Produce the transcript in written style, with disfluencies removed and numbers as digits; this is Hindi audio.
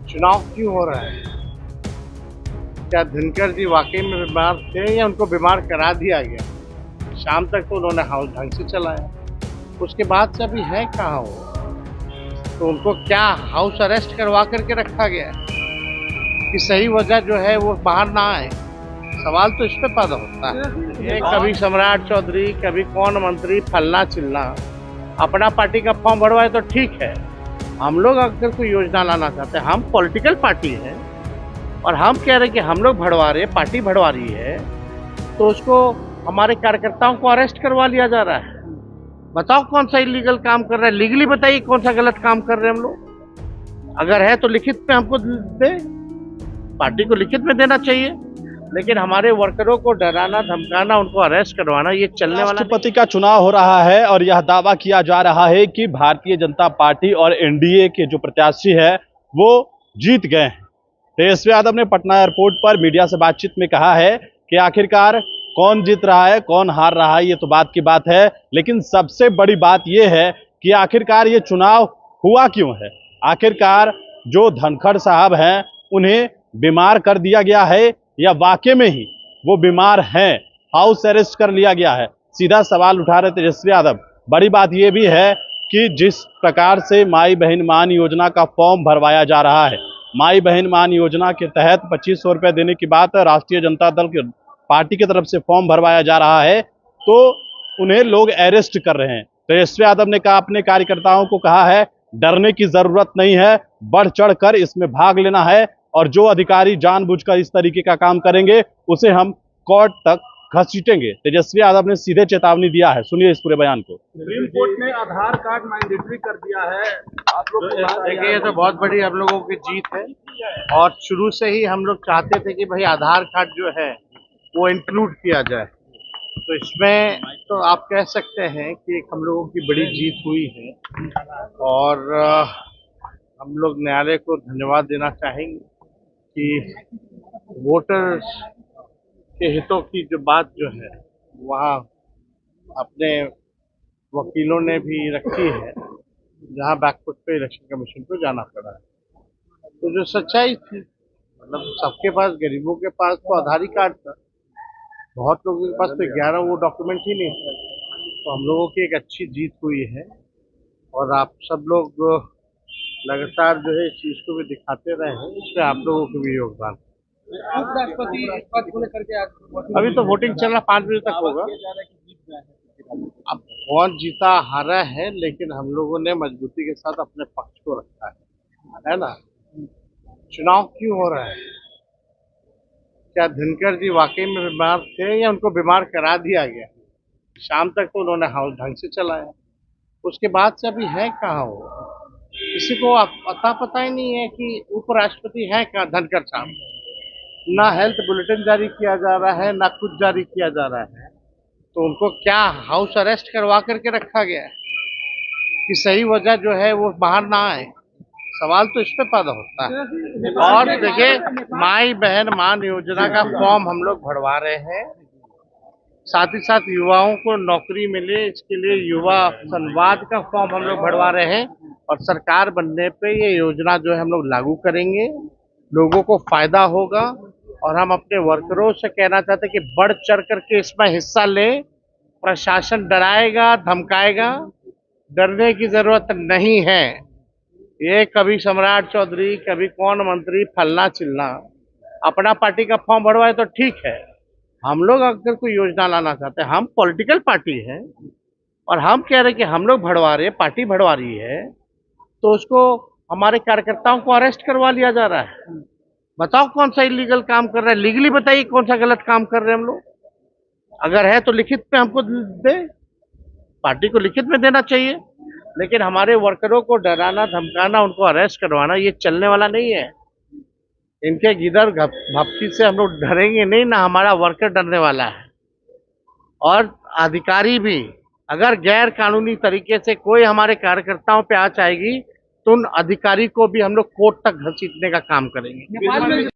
चुनाव क्यों हो रहा है? क्या धनखड़ जी वाकई में बीमार थे या उनको बीमार करा दिया गया? शाम तक तो उन्होंने हाउस ढंग से चलाया, उसके बाद से अभी है कहाँ वो? तो उनको क्या हाउस अरेस्ट करवा करके रखा गया है कि सही वजह जो है वो बाहर ना आए? सवाल तो इस पे पैदा होता है। ये कभी सम्राट चौधरी, कभी कौन मंत्री, फलना चिलना। अपना पार्टी का फॉर्म भरवाए तो ठीक है। हम लोग अगर कोई योजना लाना चाहते हैं, हम पॉलिटिकल पार्टी है और हम कह रहे हैं कि हम लोग भरवा रहे हैं, पार्टी भरवा रही है, तो उसको हमारे कार्यकर्ताओं को अरेस्ट करवा लिया जा रहा है। बताओ कौन सा इलीगल काम कर रहा है? लीगली बताइए कौन सा गलत काम कर रहे हैं हम लोग। अगर है तो लिखित में हमको दे, पार्टी को लिखित में देना चाहिए। लेकिन हमारे वर्करों को डराना, धमकाना, उनको अरेस्ट करवाना, ये चलने वाला। राष्ट्रपति का चुनाव हो रहा है और यह दावा किया जा रहा है कि भारतीय जनता पार्टी और एनडीए के जो प्रत्याशी है वो जीत गए हैं। तेजस्वी यादव ने पटना एयरपोर्ट पर मीडिया से बातचीत में कहा है कि आखिरकार कौन जीत रहा है, कौन हार रहा है, ये तो बात की बात है, लेकिन सबसे बड़ी बात यह है कि आखिरकार ये चुनाव हुआ क्यों है। आखिरकार जो धनखड़ साहब हैं उन्हें बीमार कर दिया गया है या वाकई में ही वो बीमार हैं, हाउस अरेस्ट कर लिया गया है। सीधा सवाल उठा रहे तेजस्वी यादव। बड़ी बात यह भी है कि जिस प्रकार से माई बहन मान योजना का फॉर्म भरवाया जा रहा है, माई बहन मान योजना के तहत 2500 रुपए देने की बात राष्ट्रीय जनता दल की पार्टी की तरफ से फॉर्म भरवाया जा रहा है, तो उन्हें लोग अरेस्ट कर रहे हैं। तेजस्वी यादव ने कहा, अपने कार्यकर्ताओं को कहा है, डरने की जरूरत नहीं है, बढ़ चढ़ कर इसमें भाग लेना है और जो अधिकारी जानबूझकर इस तरीके का काम करेंगे उसे हम कोर्ट तक घसीटेंगे। तेजस्वी यादव ने सीधे चेतावनी दिया है। सुनिए इस पूरे बयान को। सुप्रीम कोर्ट ने आधार कार्ड मैंडेटरी कर दिया है। आप लोग देखिए, ये तो बहुत बड़ी हम लोगों की जीत है और शुरू से ही हम लोग चाहते थे कि भाई आधार कार्ड जो है वो इंक्लूड किया जाए। तो इसमें तो आप कह सकते हैं कि एक हम लोगों की बड़ी जीत हुई है और हम लोग न्यायालय को धन्यवाद देना चाहेंगे कि वोटर्स के हितों की जो बात जो है वहाँ अपने वकीलों ने भी रखी है, जहाँ बैकफुट पे इलेक्शन कमीशन को जाना पड़ा है। तो जो सच्चाई थी, मतलब सबके पास, गरीबों के पास तो आधार ही कार्ड था, बहुत लोगों के पास तो 11 वो डॉक्यूमेंट ही नहीं था। तो हम लोगों की एक अच्छी जीत हुई है और आप सब लोग लगातार जो है इस चीज को भी दिखाते रहे हैं, इससे आप लोगों को भी योगदान। उपराष्ट्रपति पद को लेकर के अभी तो वोटिंग चल रहा, 5 बजे तक होगा। अब कौन जीता हारा है, लेकिन हम लोगों ने मजबूती के साथ अपने पक्ष को रखा है ना। चुनाव क्यों हो रहा है? क्या धनखड़ जी वाकई में बीमार थे या उनको बीमार करा दिया गया? शाम तक तो उन्होंने हाउस ढंग से चलाया, उसके बाद से अभी है कहाँ वो? किसी को पता ही नहीं है कि उपराष्ट्रपति है कहाँ धनखड़ साहब। ना हेल्थ बुलेटिन जारी किया जा रहा है, ना कुछ जारी किया जा रहा है। तो उनको क्या हाउस अरेस्ट करवा करके रखा गया है कि सही वजह जो है वो बाहर ना आए? सवाल तो इस पे पैदा होता है। और देखिए, माई बहन मान योजना का फॉर्म हम लोग भरवा रहे हैं, साथ ही साथ युवाओं को नौकरी मिले इसके लिए युवा संवाद का फॉर्म हम लोग भरवा रहे हैं और सरकार बनने पे ये योजना जो है हम लोग लागू करेंगे, लोगों को फायदा होगा। और हम अपने वर्करों से कहना चाहते हैं कि बढ़ चढ़ करके इसमें हिस्सा लें। प्रशासन डराएगा, धमकाएगा, डरने की जरूरत नहीं है। ये कभी सम्राट चौधरी, कभी कौन मंत्री, फलना चिलना। अपना पार्टी का फॉर्म भरवाए तो ठीक है। हम लोग अगर कोई योजना लाना चाहते हैं, हम पॉलिटिकल पार्टी है और हम कह रहे हैं कि हम लोग भरवा रहे हैं, पार्टी भरवा रही है, तो उसको हमारे कार्यकर्ताओं को अरेस्ट करवा लिया जा रहा है। बताओ कौन सा इलीगल काम कर रहा है? लीगली बताइए कौन सा गलत काम कर रहे हैं हम लोग। अगर है तो लिखित में हमको दे, पार्टी को लिखित में देना चाहिए। लेकिन हमारे वर्करों को डराना, धमकाना, उनको अरेस्ट करवाना, ये चलने वाला नहीं है। इनके गिदर भपकी से हम लोग डरेंगे नहीं, ना हमारा वर्कर डरने वाला है। और अधिकारी भी अगर गैर कानूनी तरीके से कोई हमारे कार्यकर्ताओं पे आँच आएगी तो उन अधिकारी को भी हम लोग कोर्ट तक घसीटने का काम करेंगे।